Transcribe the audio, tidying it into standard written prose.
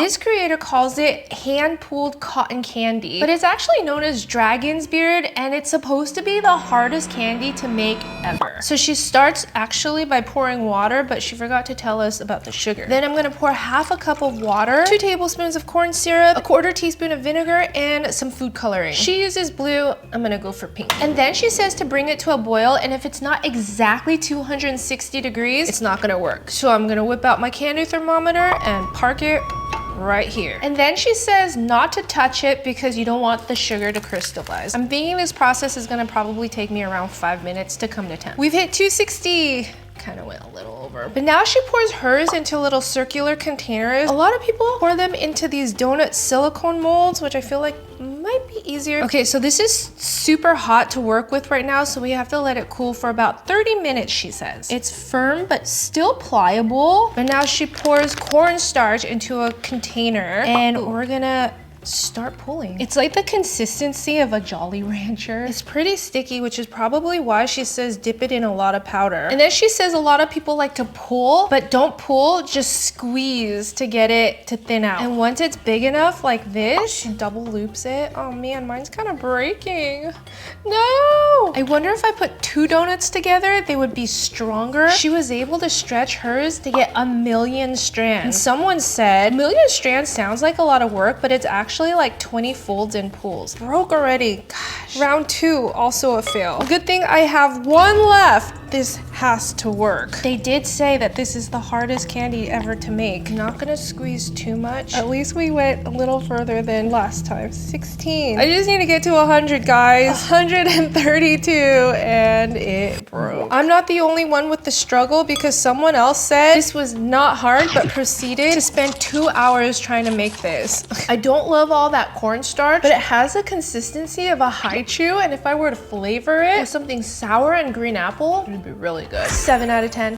This creator calls it hand-pulled cotton candy, but it's actually known as dragon's beard, and it's supposed to be the hardest candy to make ever. So she starts actually by pouring water, but she forgot to tell us about the sugar. Then I'm gonna pour half a cup of water, 2 tablespoons of corn syrup, a 1/4 teaspoon of vinegar, and some food coloring. She uses blue, I'm gonna go for pink. And then she says to bring it to a boil, and if it's not exactly 260 degrees, it's not gonna work. So I'm gonna whip out my candy thermometer and park it right here. And then she says not to touch it because you don't want the sugar to crystallize. I'm thinking this process is gonna probably take me around 5 minutes to come to 10. We've hit 260. Kind of went a little over. But now she pours hers into little circular containers. A lot of people pour them into these donut silicone molds, which I feel like might be easier. Okay, so this is super hot to work with right now, so we have to let it cool for about 30 minutes, she says. It's firm, but still pliable. But now she pours cornstarch into a container, and we're gonna start pulling. It's like the consistency of a Jolly Rancher. It's pretty sticky, which is probably why she says dip it in a lot of powder. And then she says a lot of people like to pull, but don't pull, just squeeze to get it to thin out. And once it's big enough like this, she double loops it. Oh man, mine's kind of breaking. No! I wonder if I put 2 donuts together, they would be stronger. She was able to stretch hers to get 1,000,000 strands. And someone said, 1,000,000 strands sounds like a lot of work, but it's actually like 20 folds and pulls. Broke already, gosh. Round 2, also a fail. Good thing I have 1 left. This has to work. They did say that this is the hardest candy ever to make. I'm not gonna squeeze too much. At least we went a little further than last time. 16. I just need to get to 100, guys. 132, and it broke. I'm not the only one with the struggle because someone else said this was not hard, but proceeded to spend 2 hours trying to make this. I don't love all that cornstarch, but it has a consistency of a Hi-Chew, and if I were to flavor it with something sour and green apple, it'd be really good. 7 out of 10.